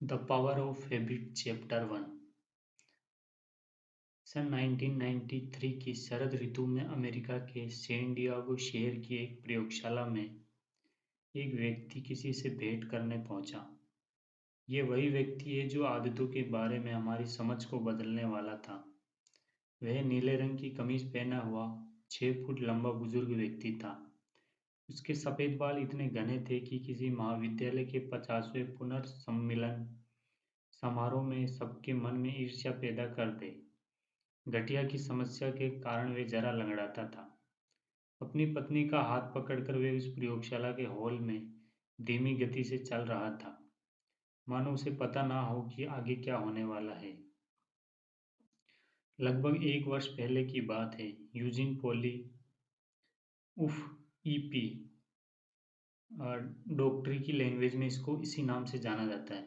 The power of habit chapter 1। सन 1993 की शरद ऋतु में America के सैन डिएगो शहर की एक प्रयोगशाला में एक व्यक्ति किसी से भेंट करने पहुंचा। ये वही व्यक्ति है जो आदतों के बारे में हमारी समझ को बदलने वाला था। वह नीले रंग की कमीज पहना हुआ 6 फुट लंबा बुजुर्ग व्यक्ति था। उसके सफ़ेद बाल इतने घने थे कि किसी महाविद्यालय के 50वें पुनर्सम्मेलन समारोह में सबके मन में ईर्ष्या पैदा कर दे। गठिया की समस्या के कारण वे जरा लंगड़ाता था। अपनी पत्नी का हाथ पकड़कर वे उस प्रयोगशाला के हॉल में धीमी गति से चल रहा था, मानो उसे पता ना हो कि आगे क्या होने वाला है। लगभग 1 वर्ष पहले की बात है। यूजिन पॉली उफ ईपी, डॉक्टरी की लैंग्वेज में इसको इसी नाम से जाना जाता है,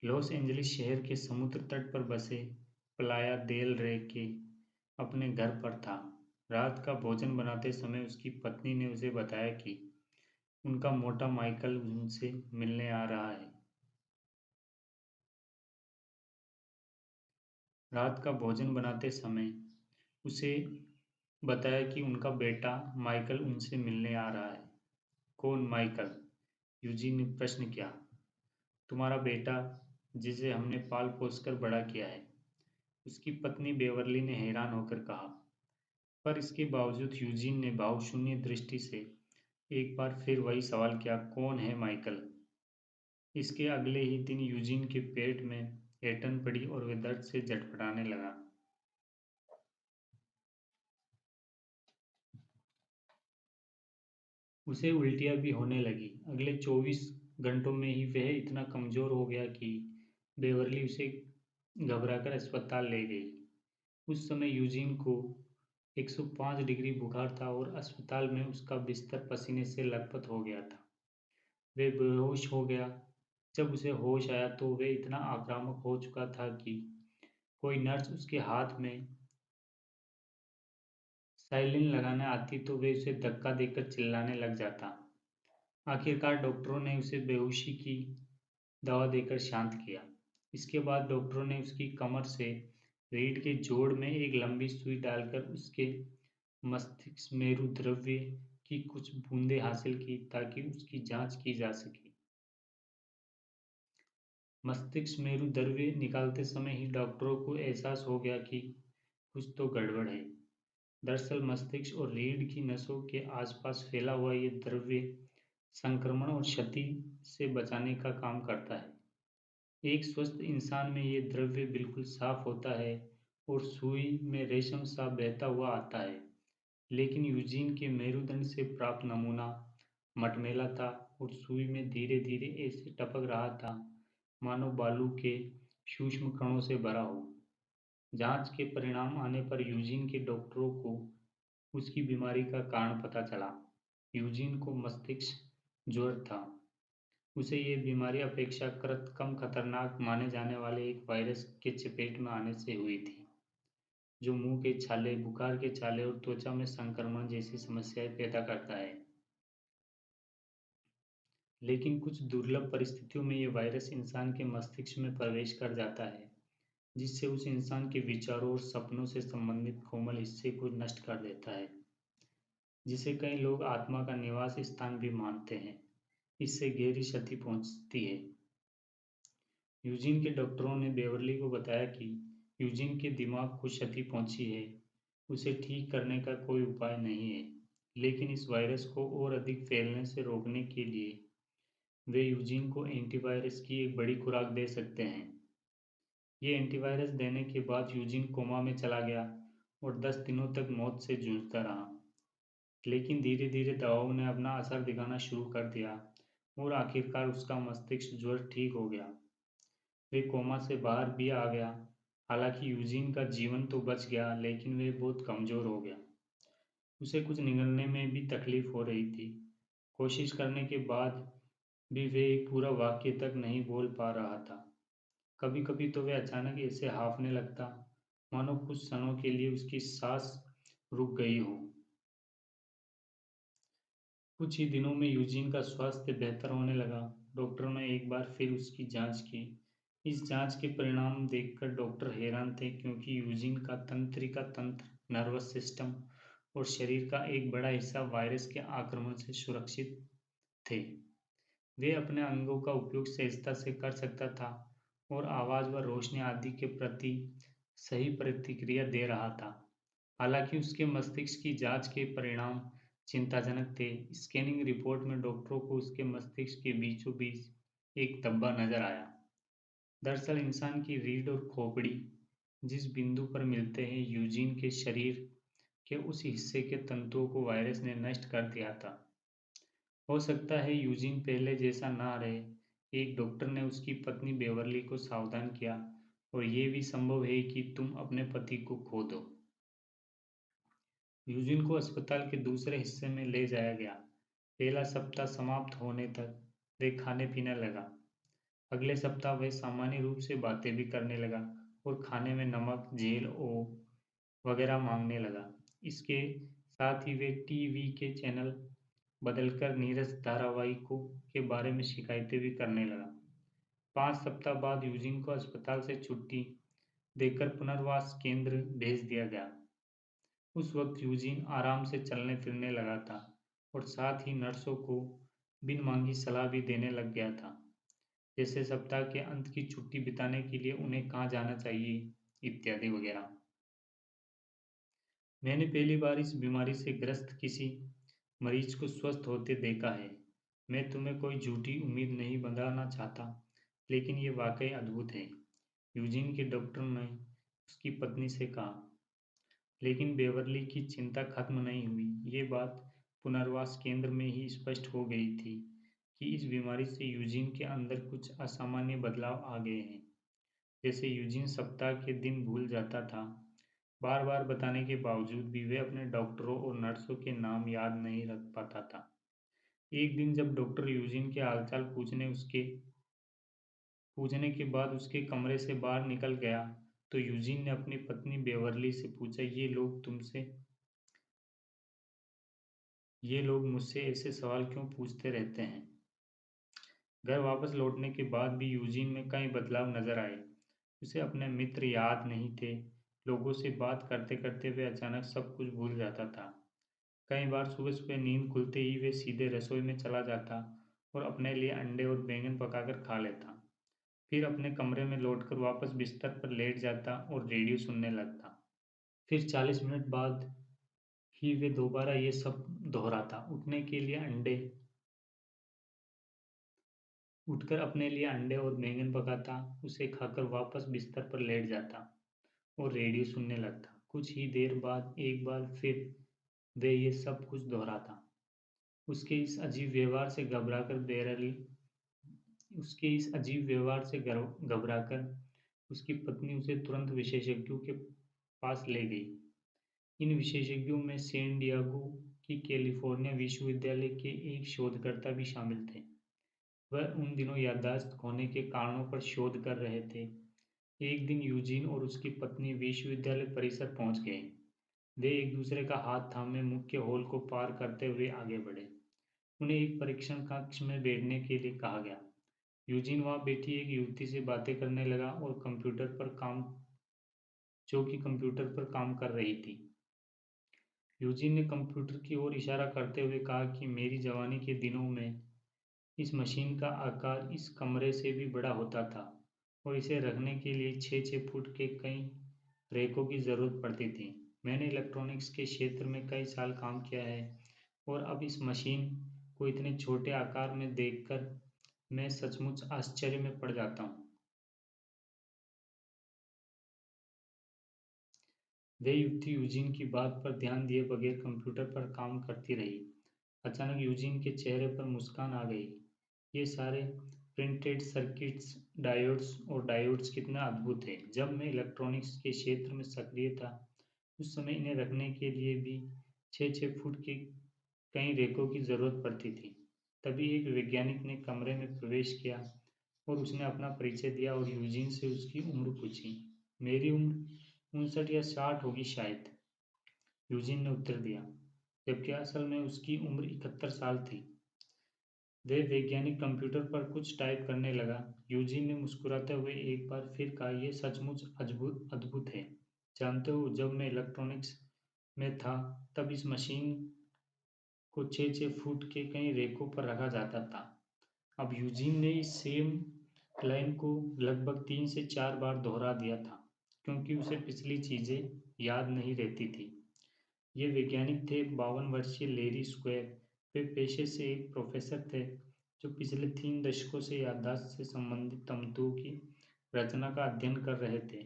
लॉस एंजलिस शहर के समुद्र तट पर बसे प्लाया देल रे के अपने घर पर था। रात का भोजन बनाते समय उसकी पत्नी ने उसे बताया कि उनका मोटा माइकल उनसे मिलने आ रहा है। रात का भोजन बनाते समय उसे बताया कि उनका बेटा माइकल उनसे मिलने आ रहा है। कौन माइकल? यूजीन ने प्रश्न किया। तुम्हारा बेटा, जिसे हमने पाल पोस कर बड़ा किया है, उसकी पत्नी बेवरली ने हैरान होकर कहा। पर इसके बावजूद यूजीन ने भावशून्य दृष्टि से एक बार फिर वही सवाल किया, कौन है माइकल? इसके अगले ही दिन यूजीन के पेट में ऐंठन पड़ी और वह दर्द से झटपटाने लगा। उसे उल्टियाँ भी होने लगी। अगले 24 घंटों में ही वह इतना कमज़ोर हो गया कि बेवरली उसे घबराकर अस्पताल ले गई। उस समय यूजीन को 105 डिग्री बुखार था और अस्पताल में उसका बिस्तर पसीने से लथपथ हो गया था। वह बेहोश हो गया। जब उसे होश आया तो वह इतना आक्रामक हो चुका था कि कोई नर्स उसके हाथ में साइलिन लगाने आती तो वे उसे धक्का देकर चिल्लाने लग जाता। आखिरकार डॉक्टरों ने उसे बेहोशी की दवा देकर शांत किया। इसके बाद डॉक्टरों ने उसकी कमर से रीढ़ के जोड़ में एक लंबी सुई डालकर उसके मस्तिष्क मेरु द्रव्य की कुछ बूंदें हासिल की ताकि उसकी जांच की जा सके। मस्तिष्क मेरु द्रव्य निकालते समय ही डॉक्टरों को एहसास हो गया कि कुछ तो गड़बड़ है। दरअसल मस्तिष्क और रीढ़ की नसों के आसपास फैला हुआ ये द्रव्य संक्रमण और क्षति से बचाने का काम करता है। एक स्वस्थ इंसान में ये द्रव्य बिल्कुल साफ होता है और सुई में रेशम सा बहता हुआ आता है, लेकिन यूजीन के मेरुदंड से प्राप्त नमूना मटमैला था और सुई में धीरे धीरे ऐसे टपक रहा था मानो बालू के सूक्ष्म कणों से भरा हो। जांच के परिणाम आने पर यूजीन के डॉक्टरों को उसकी बीमारी का कारण पता चला। यूजीन को मस्तिष्क ज्वर था। उसे ये बीमारी अपेक्षाकृत कम खतरनाक माने जाने वाले एक वायरस के चपेट में आने से हुई थी, जो मुंह के छाले, बुखार के छाले और त्वचा में संक्रमण जैसी समस्याएं पैदा करता है। लेकिन कुछ दुर्लभ परिस्थितियों में ये वायरस इंसान के मस्तिष्क में प्रवेश कर जाता है, जिससे उस इंसान के विचारों और सपनों से संबंधित कोमल हिस्से को नष्ट कर देता है, जिसे कई लोग आत्मा का निवास स्थान भी मानते हैं। इससे गहरी क्षति पहुंचती है। यूजीन के डॉक्टरों ने बेवरली को बताया कि यूजीन के दिमाग को क्षति पहुंची है, उसे ठीक करने का कोई उपाय नहीं है, लेकिन इस वायरस को और अधिक फैलने से रोकने के लिए वे यूजीन को एंटीवायरस की एक बड़ी खुराक दे सकते हैं। ये एंटीवायरस देने के बाद यूजीन कोमा में चला गया और 10 दिनों तक मौत से जूझता रहा। लेकिन धीरे धीरे दवाओं ने अपना असर दिखाना शुरू कर दिया और आखिरकार उसका मस्तिष्क ज्वर ठीक हो गया। वे कोमा से बाहर भी आ गया। हालांकि यूजीन का जीवन तो बच गया, लेकिन वे बहुत कमज़ोर हो गया। उसे कुछ निगलने में भी तकलीफ हो रही थी। कोशिश करने के बाद भी वे एक पूरा वाक्य तक नहीं बोल पा रहा था। कभी कभी तो वे अचानक ऐसे हाँफने लगता मानो कुछ क्षणों के लिए उसकी सांस रुक गई हो। कुछ ही दिनों में यूजीन का स्वास्थ्य बेहतर होने लगा। डॉक्टरों ने एक बार फिर उसकी जांच की। इस जांच के परिणाम देखकर डॉक्टर हैरान थे, क्योंकि यूजीन का तंत्रिका तंत्र, नर्वस सिस्टम और शरीर का एक बड़ा हिस्सा वायरस के आक्रमण से सुरक्षित थे। वे अपने अंगों का उपयोग सहजता से कर सकता था और आवाज व रोशनी आदि के प्रति सही प्रतिक्रिया दे रहा था। हालांकि उसके मस्तिष्क की जांच के परिणाम चिंताजनक थे। स्कैनिंग रिपोर्ट में डॉक्टरों को उसके मस्तिष्क के बीचों बीच एक धब्बा नजर आया। दरअसल इंसान की रीढ़ और खोपड़ी जिस बिंदु पर मिलते हैं, यूजीन के शरीर के उस हिस्से के तंतुओं को वायरस ने नष्ट कर दिया था। हो सकता है यूजीन पहले जैसा ना रहे। एक डॉक्टर ने उसकी पत्नी बेवरली को सावधान किया, और ये भी संभव है कि तुम अपने पति को खो दो। यूजिन को अस्पताल के दूसरे हिस्से में ले जाया गया। पहला सप्ताह समाप्त होने तक वह खाने पीने लगा। अगले सप्ताह वह सामान्य रूप से बातें भी करने लगा और खाने में नमक, जेल वगैरह मांगने लगा। इसके साथ ही वे टीवी के चैनल बदलकर नीरस धारावाहिकों के बारे में शिकायतें भी करने लगा। 5 सप्ताह बाद यूजिन को अस्पताल से छुट्टी देकर पुनर्वास केंद्र भेज दिया गया। उस वक्त यूजीन आराम से चलने फिरने लगा था और साथ ही नर्सों को बिन मांगी सलाह भी देने लग गया था, जैसे सप्ताह के अंत की छुट्टी बिताने के लिए उन्हें कहाँ जाना चाहिए, इत्यादि वगैरह। मैंने पहली बार इस बीमारी से ग्रस्त किसी मरीज को स्वस्थ होते देखा है। मैं तुम्हें कोई झूठी उम्मीद नहीं बंधाना चाहता, लेकिन ये वाकई अद्भुत है, यूजीन के डॉक्टर ने उसकी पत्नी से कहा। लेकिन बेवरली की चिंता खत्म नहीं हुई। ये बात पुनर्वास केंद्र में ही स्पष्ट हो गई थी कि इस बीमारी से यूजीन के अंदर कुछ असामान्य बदलाव आ गए हैं। जैसे यूजीन सप्ताह के दिन भूल जाता था। बार बार बताने के बावजूद भी वे अपने डॉक्टरों और नर्सों के नाम याद नहीं रख पाता था। एक दिन जब डॉक्टर यूजीन के हालचाल पूछने के बाद उसके कमरे से बाहर निकल गया, तो यूजीन ने अपनी पत्नी बेवरली से पूछा, ये लोग मुझसे ऐसे सवाल क्यों पूछते रहते हैं। घर वापस लौटने के बाद भी यूजीन में कई बदलाव नजर आए। उसे अपने मित्र याद नहीं थे। लोगों से बात करते करते वे अचानक सब कुछ भूल जाता था। कई बार सुबह सुबह नींद खुलते ही वे सीधे रसोई में चला जाता और अपने लिए अंडे और बैंगन पकाकर खा लेता। फिर अपने कमरे में लौटकर वापस बिस्तर पर लेट जाता और रेडियो सुनने लगता। फिर 40 मिनट बाद ही वे दोबारा ये सब दोहराता। उठकर अपने लिए अंडे और बैंगन पकाता, उसे खाकर वापस बिस्तर पर लेट जाता और रेडियो सुनने लगता। कुछ ही देर बाद एक बार फिर वे ये सब कुछ दोहराता। उसके इस अजीब व्यवहार से घबराकर बेरली उसके इस अजीब व्यवहार से घबराकर उसकी पत्नी उसे तुरंत विशेषज्ञों के पास ले गई। इन विशेषज्ञों में सैन डियागो की कैलिफोर्निया विश्वविद्यालय के एक शोधकर्ता भी शामिल थे। वह उन दिनों याददाश्त खोने के कारणों पर शोध कर रहे थे। एक दिन यूजीन और उसकी पत्नी विश्वविद्यालय परिसर पहुंच गए। वे एक दूसरे का हाथ थामे मुख्य हॉल को पार करते हुए आगे बढ़े। उन्हें एक परीक्षण कक्ष में बैठने के लिए कहा गया। यूजीन वहां बैठी एक युवती से बातें करने लगा और कंप्यूटर पर काम कर रही थी। यूजीन ने कंप्यूटर की ओर इशारा करते हुए कहा कि मेरी जवानी के दिनों में इस मशीन का आकार इस कमरे से भी बड़ा होता था और इसे रखने के लिए 6-6 फुट के कई रैकों की ज़रूरत पड़ती थी। मैंने इलेक्ट्रॉनिक्स के क्षेत्र में कई साल काम किया है, और अब इस मशीन को इतने छोटे आकार में देखकर मैं सचमुच आश्चर्य में पड़ जाता हूँ। वह युवती यूजीन की बात पर ध्यान दिए बगैर कंप्यूटर पर काम करती रही। अचानक यूजीन के चेहरे पर मुस्कान आ गई। ये सारे प्रिंटेड सर्किट्स, डायोड्स और डायोड्स कितना अद्भुत है। जब मैं इलेक्ट्रॉनिक्स के क्षेत्र में सक्रिय था, उस समय इन्हें रखने के लिए भी 6-6 फुट के कई रैकों की ज़रूरत पड़ती थी। तभी एक वैज्ञानिक ने कमरे में प्रवेश किया और उसने अपना परिचय दिया और यूजीन से उसकी उम्र पूछी। मेरी उम्र 59 या 60 होगी शायद, यूजीन ने उत्तर दिया, जबकि असल में उसकी उम्र 71 साल थी। वह वैज्ञानिक कंप्यूटर पर कुछ टाइप करने लगा। यूजीन ने मुस्कुराते हुए एक बार फिर कहा, "यह सचमुच अद्भुत अद्भुत है। जानते हो, जब मैं इलेक्ट्रॉनिक्स में था, तब इस मशीन को 6-6 फुट के कई रैकों पर रखा जाता था।" अब यूजीन ने इस सेम लाइन को लगभग 3 से 4 बार दोहरा दिया था, क्योंकि उसे पिछली चीज़ें याद नहीं रहती थी। ये वैज्ञानिक थे 52 वर्षीय लैरी स्क्वायर। वे पेशे से एक प्रोफेसर थे जो पिछले 3 दशकों से याददाश्त से संबंधित तंतुओं की रचना का अध्ययन कर रहे थे।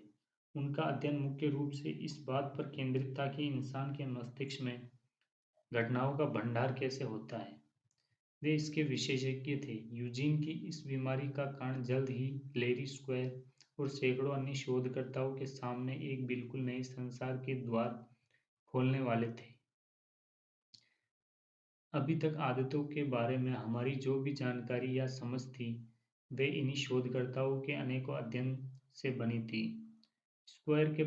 उनका अध्ययन मुख्य रूप से इस बात पर केंद्रित था कि इंसान के मस्तिष्क में घटनाओं का भंडार कैसे होता है। वे इसके विशेषज्ञ थे। यूजीन की इस बीमारी का कारण जल्द ही लैरी स्क्वायर और सैकड़ों अन्य शोधकर्ताओं के सामने एक बिल्कुल नए संसार के द्वार खोलने वाले थे। अभी तक आदतों के बारे में हमारी जो भी जानकारी या समझ थी, वे इन्हीं शोधकर्ताओं के अनेकों अध्ययन से बनी थी। स्क्वायर के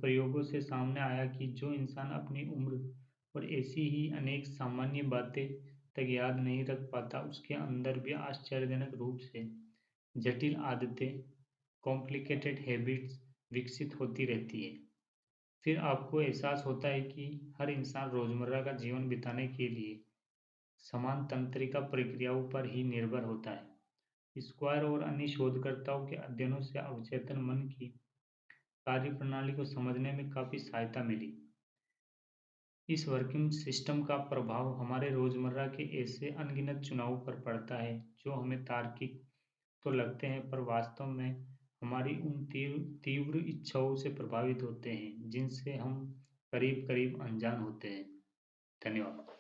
प्रयोगों से सामने आया कि जो इंसान अपनी उम्र और ऐसी ही अनेक सामान्य बातें तक याद नहीं रख पाता, उसके अंदर भी आश्चर्यजनक रूप से जटिल आदतें, कॉम्प्लिकेटेड हैबिट्स विकसित होती रहती है। फिर आपको एहसास होता है कि हर इंसान रोजमर्रा का जीवन बिताने के लिए समान तंत्रिका प्रक्रियाओं पर ही निर्भर होता है। स्क्वायर और अन्य शोधकर्ताओं के अध्ययनों से अवचेतन मन की कार्यप्रणाली को समझने में काफ़ी सहायता मिली। इस वर्किंग सिस्टम का प्रभाव हमारे रोजमर्रा के ऐसे अनगिनत चुनावों पर पड़ता है जो हमें तार्किक तो लगते हैं, पर वास्तव में हमारी उन तीव्र इच्छाओं से प्रभावित होते हैं जिनसे हम करीब करीब अनजान होते हैं। धन्यवाद।